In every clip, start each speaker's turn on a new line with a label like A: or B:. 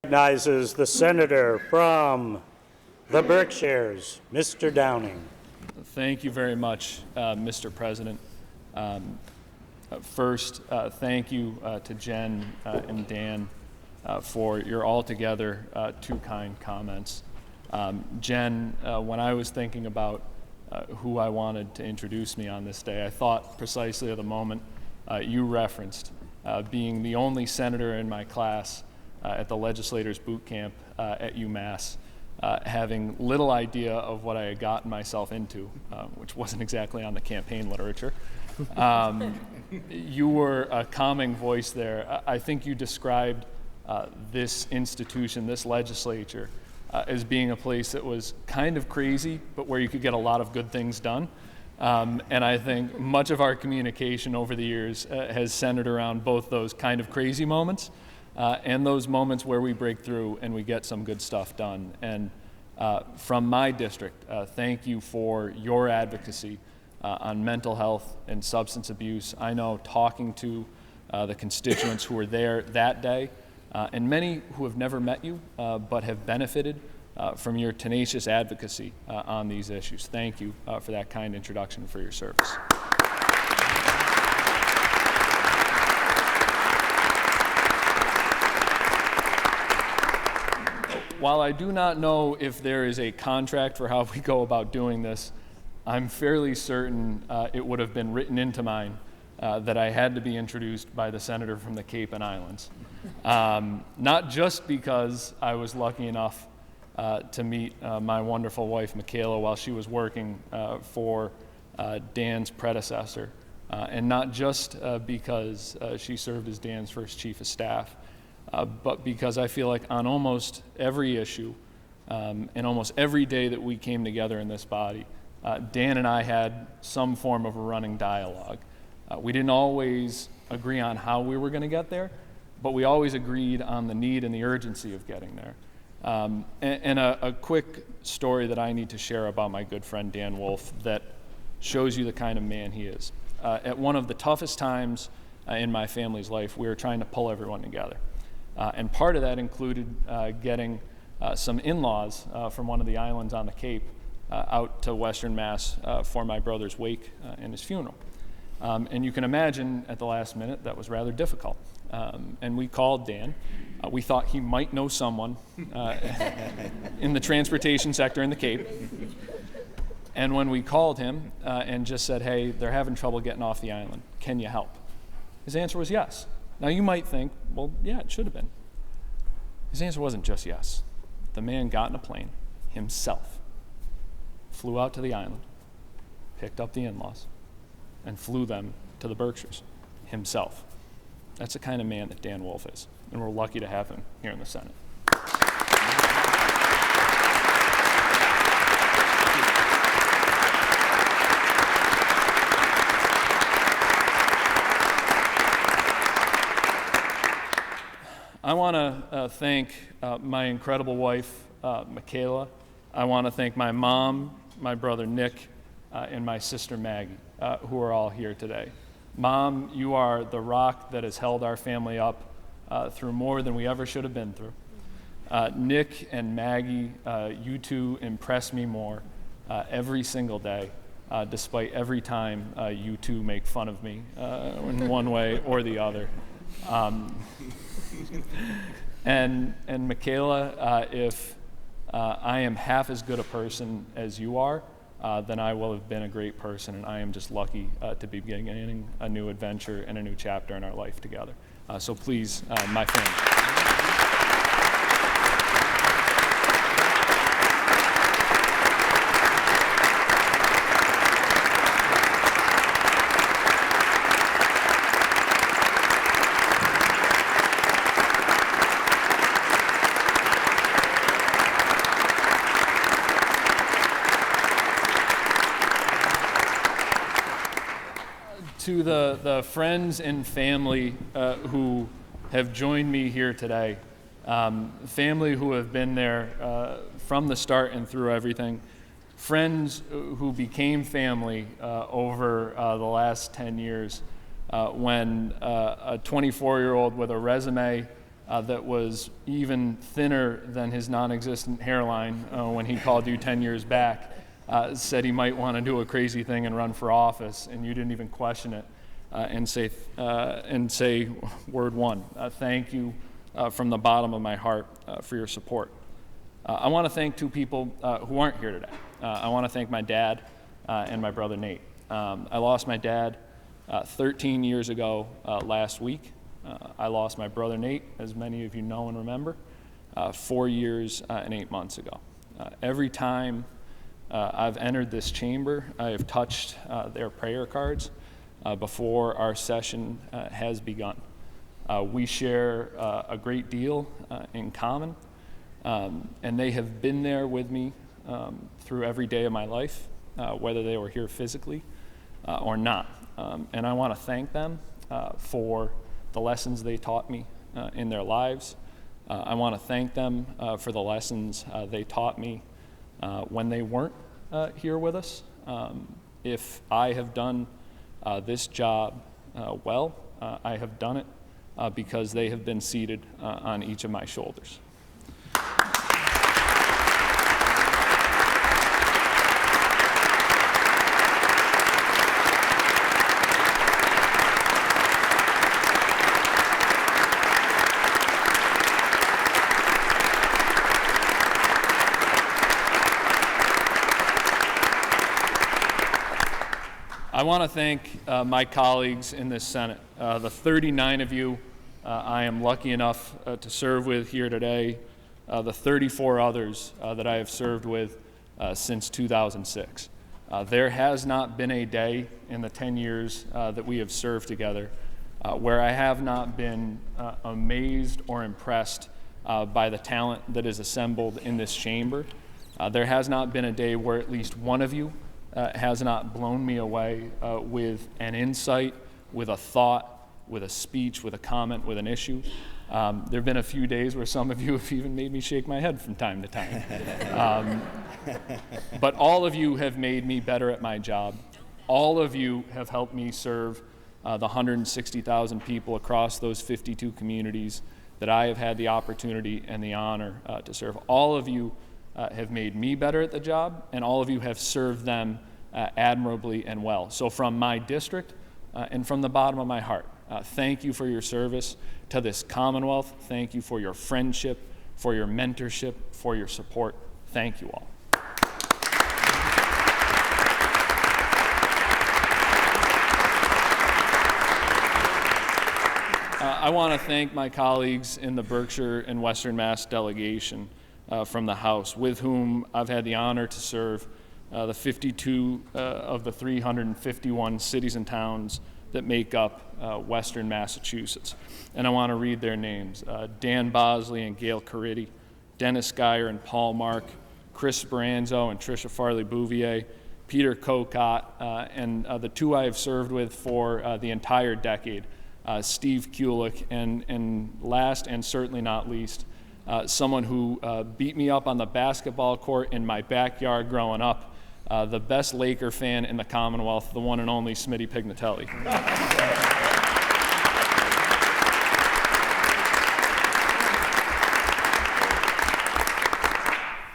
A: Recognizes the senator from the Berkshires, Mr. Downing.
B: Thank you very much, Mr. President. First, thank you to Jen and Dan for your altogether too kind comments. Jen, when I was thinking about who I wanted to introduce me on this day, I thought precisely of the moment you referenced, being the only senator in my class at the legislators boot camp at UMass, having little idea of what I had gotten myself into, which wasn't exactly on the campaign literature. You were a calming voice there. I think you described this institution, this legislature, as being a place that was kind of crazy, but where you could get a lot of good things done. And I think much of our communication over the years has centered around both those kind of crazy moments and those moments where we break through and we get some good stuff done. And from my district, thank you for your advocacy on mental health and substance abuse. I know talking to the constituents who were there that day, and many who have never met you but have benefited from your tenacious advocacy on these issues. Thank you for that kind introduction, for your service. While I do not know if there is a contract for how we go about doing this, I'm fairly certain it would have been written into mine that I had to be introduced by the senator from the Cape and Islands. Not just because I was lucky enough to meet my wonderful wife, Michaela, while she was working for Dan's predecessor, and not just because she served as Dan's first chief of staff, but because I feel like on almost every issue and almost every day that we came together in this body, Dan and I had some form of a running dialogue. We didn't always agree on how we were going to get there, but we always agreed on the need and the urgency of getting there. And a quick story that I need to share about my good friend Dan Wolf that shows you the kind of man he is. At one of the toughest times in my family's life, we were trying to pull everyone together. And part of that included getting some in-laws from one of the islands on the Cape out to Western Mass for my brother's wake and his funeral. And you can imagine at the last minute that was rather difficult. And we called Dan. We thought he might know someone in the transportation sector in the Cape. And when we called him and just said, hey, they're having trouble getting off the island, can you help? His answer was yes. Now you might think, well, yeah, it should have been. His answer wasn't just yes. The man got in a plane himself, flew out to the island, picked up the in-laws, and flew them to the Berkshires himself. That's the kind of man that Dan Wolf is, and we're lucky to have him here in the Senate. I want to thank my incredible wife, Michaela. I want to thank my mom, my brother Nick, and my sister Maggie, who are all here today. Mom, you are the rock that has held our family up through more than we ever should have been through. Nick and Maggie, you two impress me more every single day, despite every time you two make fun of me in one way or the other. And Michaela, if I am half as good a person as you are, then I will have been a great person, and I am just lucky to be beginning a new adventure and a new chapter in our life together. So please, my family. To the friends and family who have joined me here today, family who have been there from the start and through everything, friends who became family over the last 10 years when a 24-year-old with a resume that was even thinner than his non-existent hairline when he called you 10 years back, said he might want to do a crazy thing and run for office, and you didn't even question it and say word one. Thank you from the bottom of my heart for your support. I want to thank two people who aren't here today. I want to thank my dad and my brother Nate. I lost my dad 13 years ago last week. I lost my brother Nate, as many of you know and remember, 4 years and 8 months ago. Every time I've entered this chamber, I have touched their prayer cards before our session has begun. We share a great deal in common, and they have been there with me through every day of my life, whether they were here physically or not. And I want to thank them for the lessons they taught me in their lives. I want to thank them for the lessons they taught me when they weren't here with us. If I have done this job well, I have done it because they have been seated on each of my shoulders. I want to thank my colleagues in this Senate, the 39 of you I am lucky enough to serve with here today, the 34 others that I have served with since 2006. There has not been a day in the 10 years that we have served together where I have not been amazed or impressed by the talent that is assembled in this chamber. There has not been a day where at least one of you has not blown me away with an insight, with a thought, with a speech, with a comment, with an issue. There have been a few days where some of you have even made me shake my head from time to time. But all of you have made me better at my job. All of you have helped me serve the 160,000 people across those 52 communities that I have had the opportunity and the honor to serve. All of you have made me better at the job, and all of you have served them admirably and well. So from my district and from the bottom of my heart, thank you for your service to this Commonwealth. Thank you for your friendship, for your mentorship, for your support. Thank you all. I want to thank my colleagues in the Berkshire and Western Mass delegation from the House, with whom I've had the honor to serve the 52 of the 351 cities and towns that make up Western Massachusetts. And I want to read their names. Dan Bosley and Gail Caridi, Dennis Geyer and Paul Mark, Chris Speranzo and Tricia Farley-Bouvier, Peter Kokot, and the two I have served with for the entire decade, Steve Kulik, and last and certainly not least, someone who beat me up on the basketball court in my backyard growing up, the best Laker fan in the Commonwealth, the one and only Smitty Pignatelli.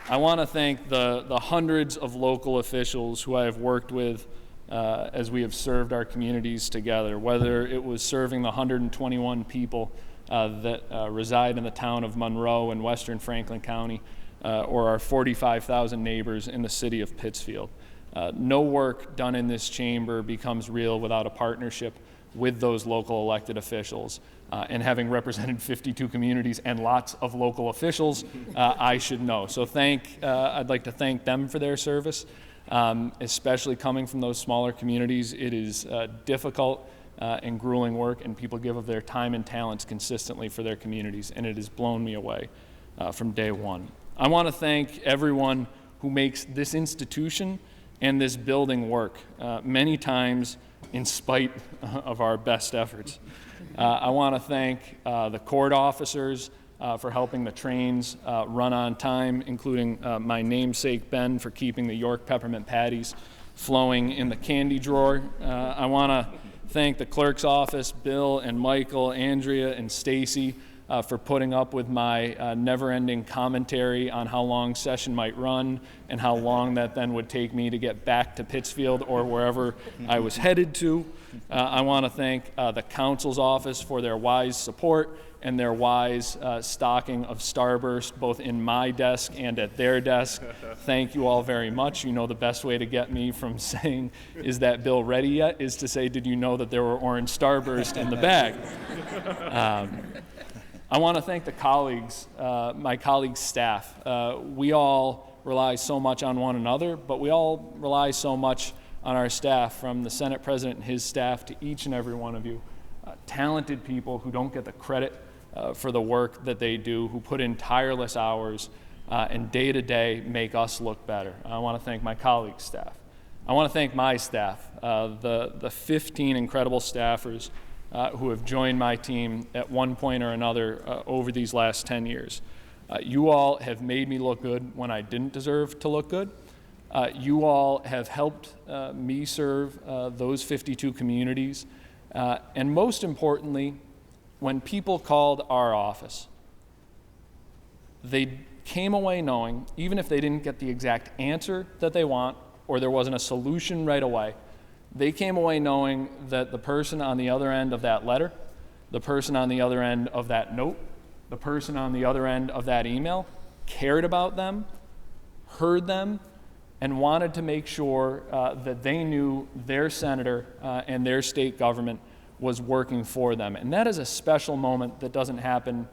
B: I want to thank the hundreds of local officials who I have worked with as we have served our communities together, whether it was serving the 121 people that reside in the town of Monroe in western Franklin County, or our 45,000 neighbors in the city of Pittsfield. No work done in this chamber becomes real without a partnership with those local elected officials. And having represented 52 communities and lots of local officials, I should know. So I'd like to thank them for their service, especially coming from those smaller communities. It is difficult and grueling work, and people give of their time and talents consistently for their communities, and it has blown me away from day one. I want to thank everyone who makes this institution and this building work, many times in spite of our best efforts. I want to thank the court officers for helping the trains run on time, including my namesake Ben for keeping the York peppermint patties flowing in the candy drawer. I want to thank the clerk's office, Bill and Michael, Andrea and Stacy, for putting up with my never-ending commentary on how long session might run and how long that then would take me to get back to Pittsfield or wherever I was headed to. I want to thank the council's office for their wise support and their wise stocking of Starburst, both in my desk and at their desk. Thank you all very much. You know the best way to get me from saying, "Is that bill ready yet?" is to say, "Did you know that there were orange Starburst in the bag?" I want to thank the colleagues, my colleagues' staff. We all rely so much on one another, but we all rely so much on our staff, from the Senate President and his staff to each and every one of you. Talented people who don't get the credit for the work that they do, who put in tireless hours and day to day make us look better. I want to thank my colleagues' staff. I want to thank my staff, the 15 incredible staffers who have joined my team at one point or another over these last 10 years. You all have made me look good when I didn't deserve to look good. You all have helped me serve those 52 communities. And most importantly, when people called our office, they came away knowing, even if they didn't get the exact answer that they want or there wasn't a solution right away, they came away knowing that the person on the other end of that letter, the person on the other end of that note, the person on the other end of that email cared about them, heard them, and wanted to make sure that they knew their senator and their state government was working for them. And that is a special moment that doesn't happen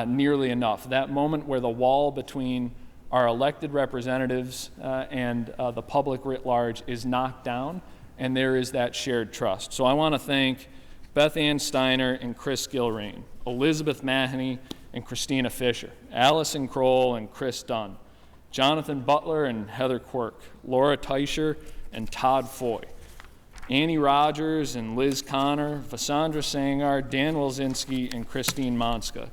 B: nearly enough. That moment where the wall between our elected representatives and the public writ large is knocked down, and there is that shared trust. So I want to thank Beth Ann Steiner and Chris Gilrain, Elizabeth Mahoney and Christina Fisher, Allison Kroll and Chris Dunn, Jonathan Butler and Heather Quirk, Laura Teicher and Todd Foy, Annie Rogers and Liz Connor, Vasandra Sangar, Dan Wilczynski, and Christine Monska.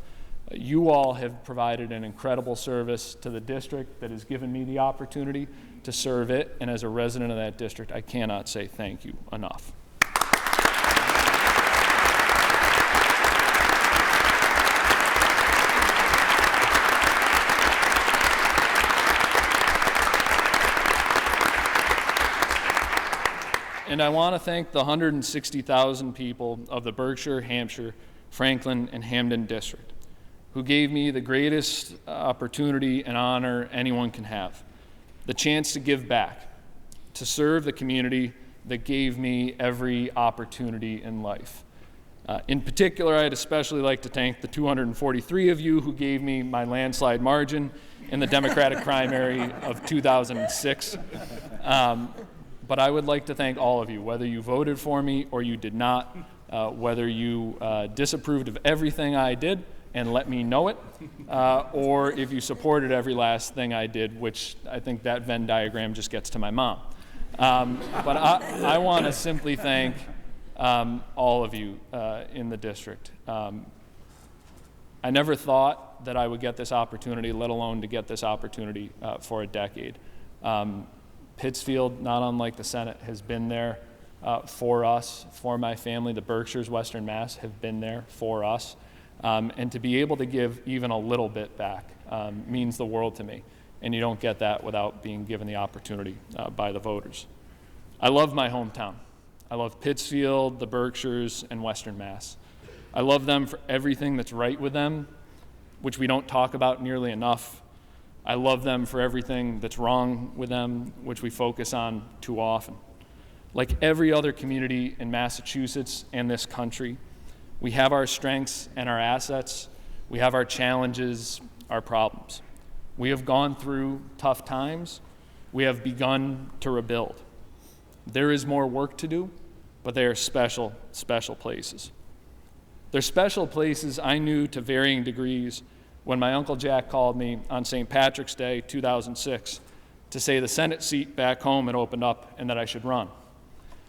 B: You all have provided an incredible service to the district that has given me the opportunity to serve it, and as a resident of that district, I cannot say thank you enough. And I want to thank the 160,000 people of the Berkshire, Hampshire, Franklin, and Hamden district who gave me the greatest opportunity and honor anyone can have, the chance to give back, to serve the community that gave me every opportunity in life. In particular, I'd especially like to thank the 243 of you who gave me my landslide margin in the Democratic primary of 2006. But I would like to thank all of you, whether you voted for me or you did not, whether you disapproved of everything I did and let me know it, or if you supported every last thing I did, which I think that Venn diagram just gets to my mom. But I want to simply thank all of you in the district. I never thought that I would get this opportunity, let alone to get this opportunity for a decade. Pittsfield, not unlike the Senate, has been there for us, for my family. The Berkshires, Western Mass, have been there for us. And to be able to give even a little bit back means the world to me. And you don't get that without being given the opportunity by the voters. I love my hometown. I love Pittsfield, the Berkshires, and Western Mass. I love them for everything that's right with them, which we don't talk about nearly enough. I love them for everything that's wrong with them, which we focus on too often. Like every other community in Massachusetts and this country, we have our strengths and our assets. We have our challenges, our problems. We have gone through tough times. We have begun to rebuild. There is more work to do, but they are special, special places. They're special places I knew to varying degrees when my Uncle Jack called me on St. Patrick's Day 2006 to say the Senate seat back home had opened up and that I should run.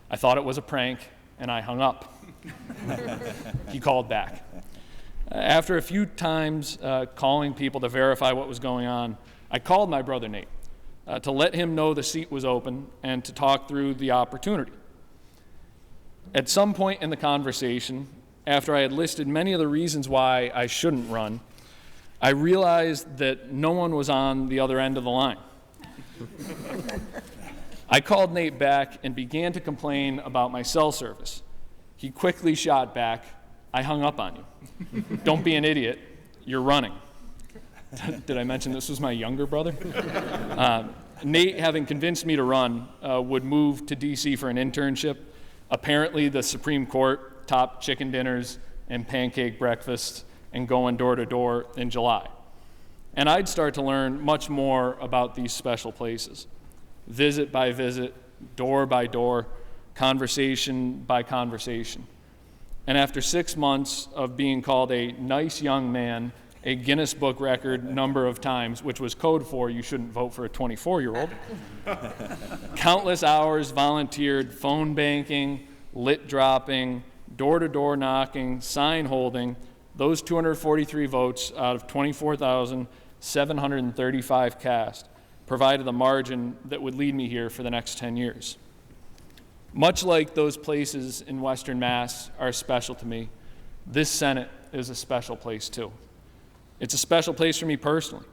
B: I thought it was a prank, and I hung up. He called back. After a few times calling people to verify what was going on, I called my brother Nate to let him know the seat was open and to talk through the opportunity. At some point in the conversation, after I had listed many of the reasons why I shouldn't run, I realized that no one was on the other end of the line. I called Nate back and began to complain about my cell service. He quickly shot back, "I hung up on you. Don't be an idiot. You're running." Did I mention this was my younger brother? Nate, having convinced me to run, would move to D.C. for an internship. Apparently, the Supreme Court topped chicken dinners and pancake breakfasts and going door to door in July. And I'd start to learn much more about these special places. Visit by visit, door by door, conversation by conversation. And after 6 months of being called a nice young man, a Guinness Book record number of times, which was code for you shouldn't vote for a 24-year-old, countless hours volunteered phone banking, lit dropping, door-to-door knocking, sign holding, those 243 votes out of 24,735 cast provided the margin that would lead me here for the next 10 years. Much like those places in Western Mass are special to me, this Senate is a special place too. It's a special place for me personally.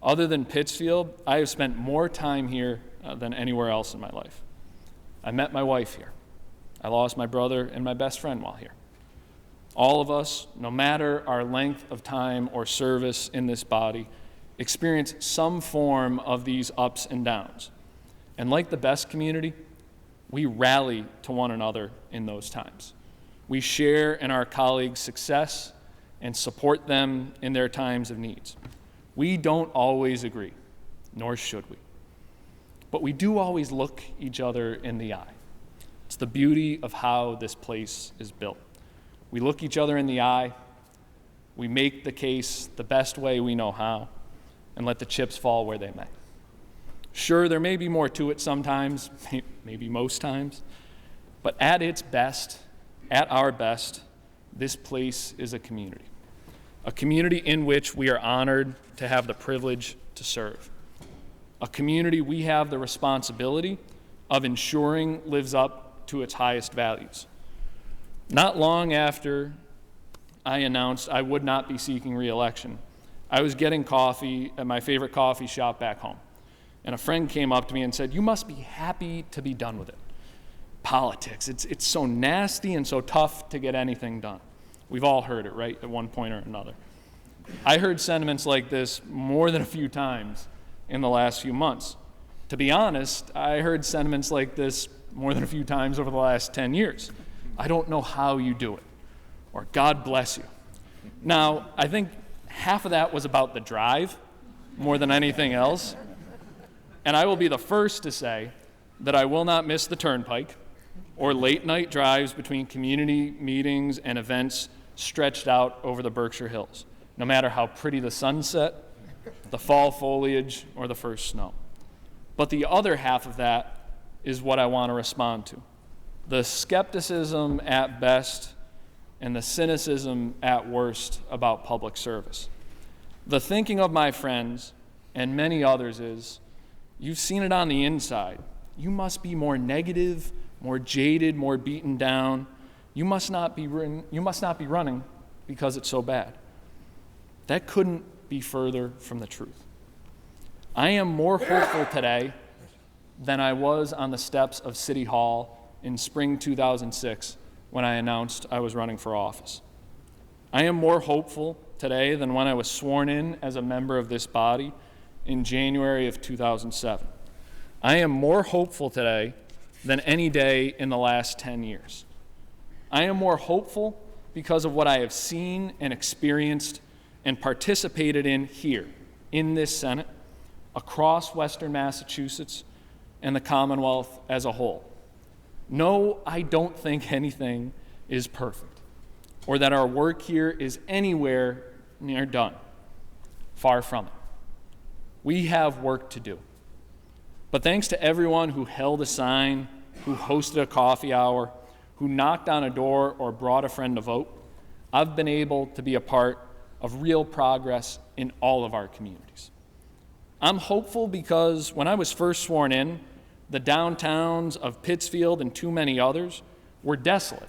B: Other than Pittsfield, I have spent more time here than anywhere else in my life. I met my wife here. I lost my brother and my best friend while here. All of us, no matter our length of time or service in this body, experience some form of these ups and downs. And like the best community, we rally to one another in those times. We share in our colleagues' success and support them in their times of needs. We don't always agree, nor should we. But we do always look each other in the eye. It's the beauty of how this place is built. We look each other in the eye, we make the case the best way we know how, and let the chips fall where they may. Sure, there may be more to it sometimes, maybe most times, but at its best, at our best, this place is a community in which we are honored to have the privilege to serve, a community we have the responsibility of ensuring lives up to its highest values. Not long after I announced I would not be seeking re-election, I was getting coffee at my favorite coffee shop back home, and a friend came up to me and said, "You must be happy to be done with it. Politics, it's so nasty and so tough to get anything done." We've all heard it, right, at one point or another. I heard sentiments like this more than a few times in the last few months. To be honest, I heard sentiments like this more than a few times over the last 10 years. "I don't know how you do it," or "God bless you." Now, I think half of that was about the drive more than anything else. And I will be the first to say that I will not miss the turnpike or late night drives between community meetings and events stretched out over the Berkshire Hills, no matter how pretty the sunset, the fall foliage, or the first snow. But the other half of that is what I want to respond to. The skepticism at best and the cynicism at worst about public service. The thinking of my friends and many others is, "You've seen it on the inside. You must be more negative, more jaded, more beaten down. You must not be running because it's so bad." That couldn't be further from the truth. I am more hopeful today than I was on the steps of City Hall in spring 2006 when I announced I was running for office. I am more hopeful today than when I was sworn in as a member of this body in January of 2007. I am more hopeful today than any day in the last 10 years. I am more hopeful because of what I have seen and experienced and participated in here, in this Senate, across Western Massachusetts, and the Commonwealth as a whole. No, I don't think anything is perfect, or that our work here is anywhere near done. Far from it. We have work to do. But thanks to everyone who held a sign, who hosted a coffee hour, who knocked on a door or brought a friend to vote, I've been able to be a part of real progress in all of our communities. I'm hopeful because when I was first sworn in, the downtowns of Pittsfield and too many others were desolate,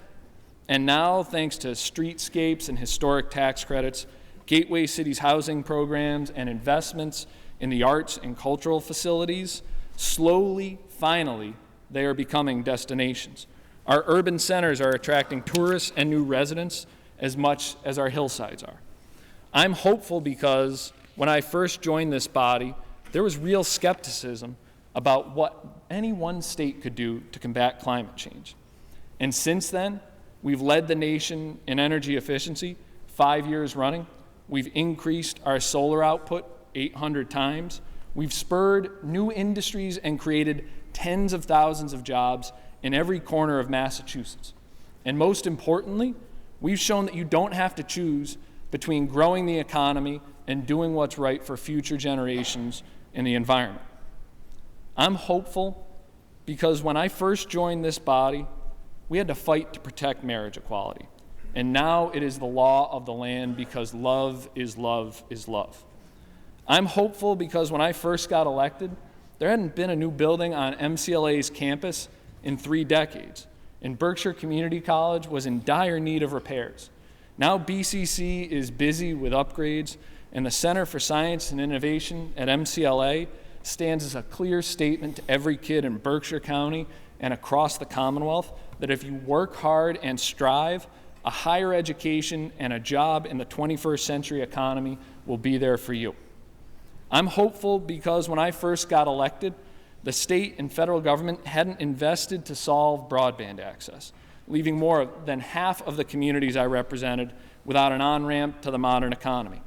B: And now, thanks to streetscapes and historic tax credits, Gateway City's housing programs, and investments in the arts and cultural facilities, slowly, finally, they are becoming destinations. Our urban centers are attracting tourists and new residents as much as our hillsides are. I'm hopeful because when I first joined this body, there was real skepticism about what any one state could do to combat climate change. And since then, we've led the nation in energy efficiency 5 years running. We've increased our solar output 800 times. We've spurred new industries and created tens of thousands of jobs in every corner of Massachusetts. And most importantly, we've shown that you don't have to choose between growing the economy and doing what's right for future generations in the environment. I'm hopeful because when I first joined this body, we had to fight to protect marriage equality. And now it is the law of the land because love is love is love. I'm hopeful because when I first got elected, there hadn't been a new building on MCLA's campus in 3 decades, and Berkshire Community College was in dire need of repairs. Now BCC is busy with upgrades, and the Center for Science and Innovation at MCLA stands as a clear statement to every kid in Berkshire County and across the Commonwealth that if you work hard and strive, a higher education and a job in the 21st century economy will be there for you. I'm hopeful because when I first got elected, the state and federal government hadn't invested to solve broadband access, leaving more than half of the communities I represented without an on-ramp to the modern economy.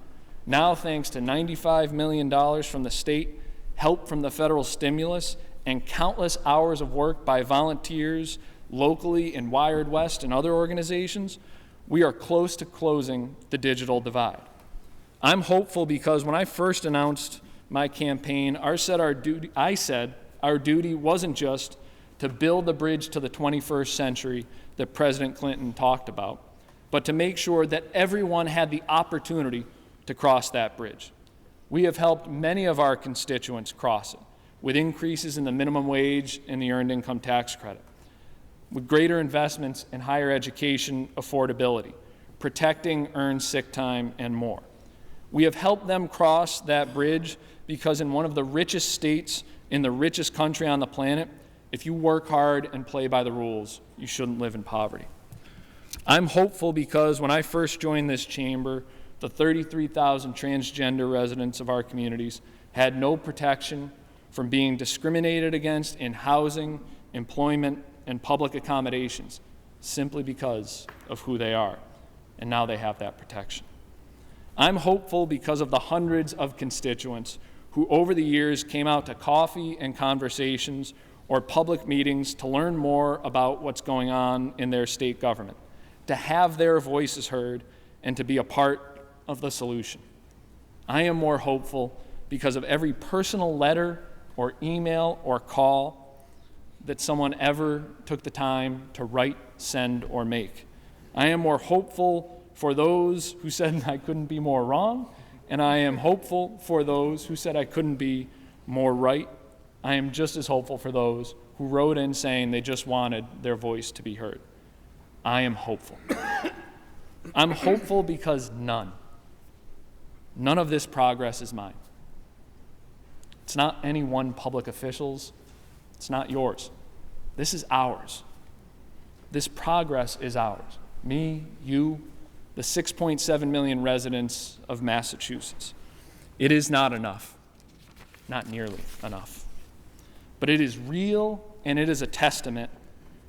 B: Now, thanks to $95 million from the state, help from the federal stimulus, and countless hours of work by volunteers locally in Wired West and other organizations, we are close to closing the digital divide. I'm hopeful because when I first announced my campaign, I said our duty wasn't just to build the bridge to the 21st century that President Clinton talked about, but to make sure that everyone had the opportunity to cross that bridge. We have helped many of our constituents cross it, with increases in the minimum wage and the earned income tax credit, with greater investments in higher education affordability, protecting earned sick time, and more. We have helped them cross that bridge because in one of the richest states in the richest country on the planet, if you work hard and play by the rules, you shouldn't live in poverty. I'm hopeful because when I first joined this chamber, the 33,000 transgender residents of our communities had no protection from being discriminated against in housing, employment, and public accommodations simply because of who they are. And now they have that protection. I'm hopeful because of the hundreds of constituents who over the years came out to coffee and conversations or public meetings to learn more about what's going on in their state government, to have their voices heard, and to be a part of the solution. I am more hopeful because of every personal letter or email or call that someone ever took the time to write, send, or make. I am more hopeful for those who said I couldn't be more wrong, and I am hopeful for those who said I couldn't be more right. I am just as hopeful for those who wrote in saying they just wanted their voice to be heard. I am hopeful. I'm hopeful because none of this progress is mine. It's not any one public official's. It's not yours. This is ours. This progress is ours. Me, you, the 6.7 million residents of Massachusetts. It is not enough, not nearly enough. But it is real, and it is a testament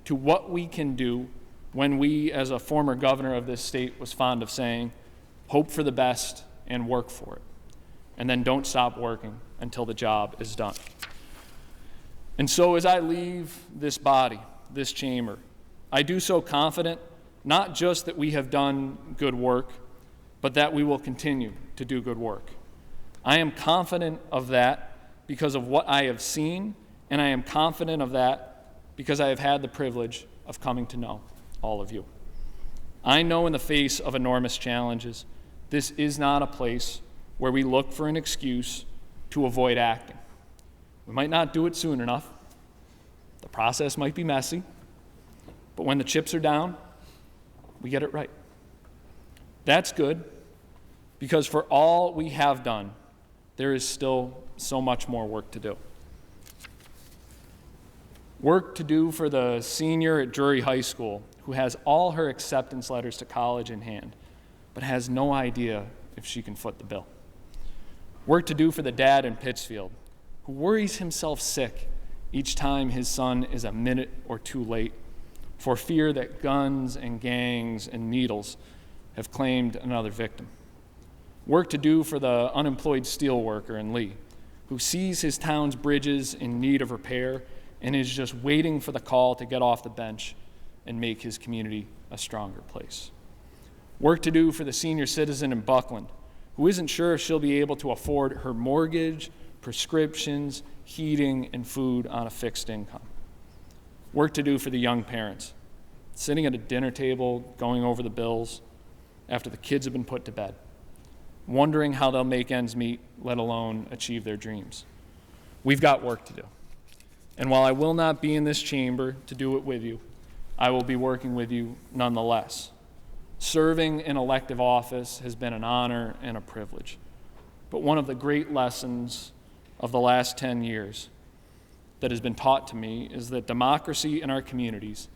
B: to what we can do when we, as a former governor of this state was fond of saying, hope for the best and work for it. And then don't stop working until the job is done. And so as I leave this body, this chamber, I do so confident, not just that we have done good work, but that we will continue to do good work. I am confident of that because of what I have seen, and I am confident of that because I have had the privilege of coming to know all of you. I know in the face of enormous challenges, this is not a place where we look for an excuse to avoid acting. We might not do it soon enough. The process might be messy, but when the chips are down, we get it right. That's good, because for all we have done, there is still so much more work to do. Work to do for the senior at Drury High School who has all her acceptance letters to college in hand, but has no idea if she can foot the bill. Work to do for the dad in Pittsfield who worries himself sick each time his son is a minute or two late for fear that guns and gangs and needles have claimed another victim. Work to do for the unemployed steelworker in Lee who sees his town's bridges in need of repair and is just waiting for the call to get off the bench and make his community a stronger place. Work to do for the senior citizen in Buckland who isn't sure if she'll be able to afford her mortgage, prescriptions, heating, and food on a fixed income. Work to do for the young parents, sitting at a dinner table, going over the bills after the kids have been put to bed, wondering how they'll make ends meet, let alone achieve their dreams. We've got work to do. And while I will not be in this chamber to do it with you, I will be working with you nonetheless. Serving in elective office has been an honor and a privilege. But one of the great lessons of the last 10 years that has been taught to me is that democracy in our communities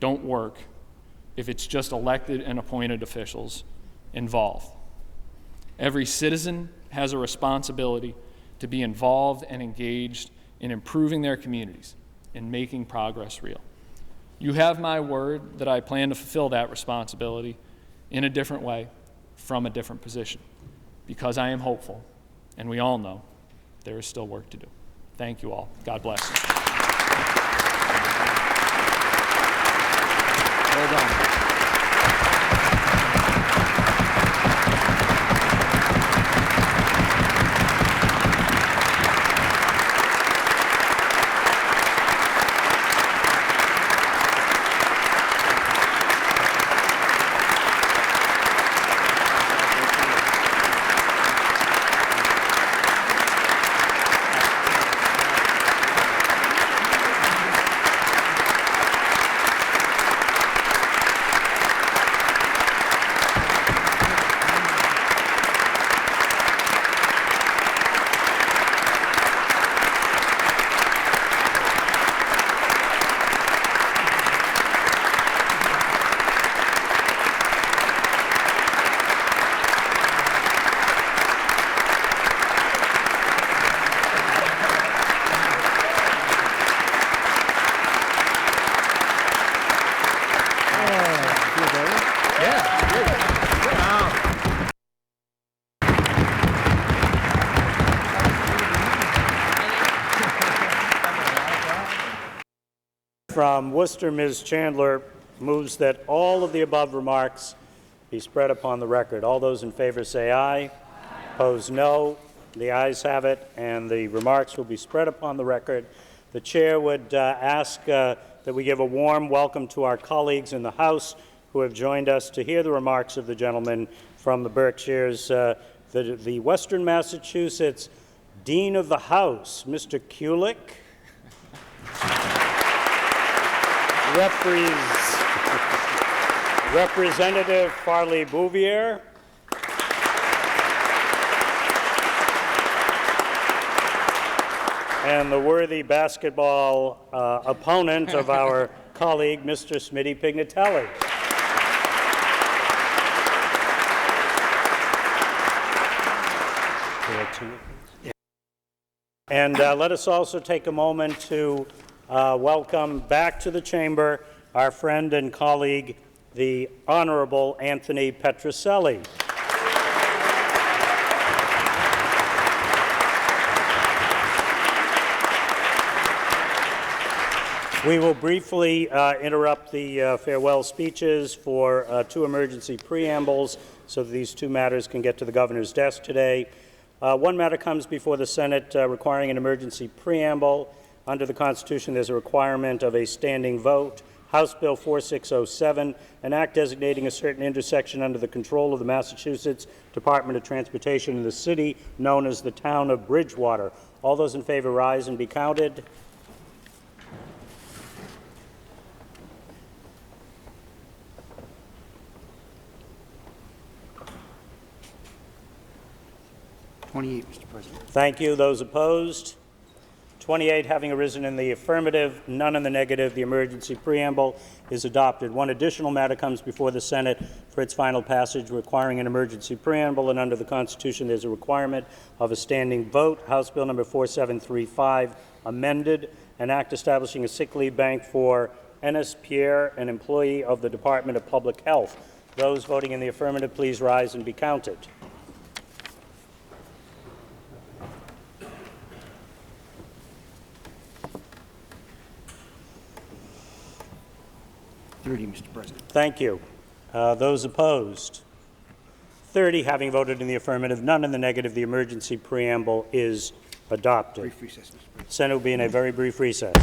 B: don't work if it's just elected and appointed officials involved. Every citizen has a responsibility to be involved and engaged in improving their communities and making progress real. You have my word that I plan to fulfill that responsibility in a different way, from a different position, because I am hopeful, and we all know there is still work to do. Thank you all. God bless. Well done.
A: From Worcester, Ms. Chandler moves that all of the above remarks be spread upon the record. All those in favor say aye. Aye. Opposed, no. The ayes have it, and the remarks will be spread upon the record. The chair would ask that we give a warm welcome to our colleagues in the House who have joined us to hear the remarks of the gentleman from the Berkshires, the Western Massachusetts Dean of the House, Mr. Kulik. Representative Farley Bouvier. And the worthy basketball opponent of our colleague, Mr. Smitty Pignatelli. And let us also take a moment to welcome back to the chamber our friend and colleague, the Honorable Anthony Petroselli. We will briefly interrupt the farewell speeches for two emergency preambles so that these two matters can get to the governor's desk today. One matter comes before the Senate requiring an emergency preamble. Under the Constitution, there's a requirement of a standing vote. House Bill 4607, an act designating a certain intersection under the control of the Massachusetts Department of Transportation in the city known as the town of Bridgewater. All those in favor rise and be counted.
C: 28, Mr. President.
A: Thank you. Those opposed? 28 having arisen in the affirmative, none in the negative, the emergency preamble is adopted. One additional matter comes before the Senate for its final passage requiring an emergency preamble, and under the Constitution there's a requirement of a standing vote. House Bill number 4735, amended, an act establishing a sick leave bank for Ennis Pierre, an employee of the Department of Public Health. Those voting in the affirmative, please rise and be counted.
C: 30, Mr. President.
A: Thank you. Those opposed? 30 having voted in the affirmative, none in the negative, the emergency preamble is adopted.
C: Brief recess, Mr. President.
A: Senate will be in a very brief recess.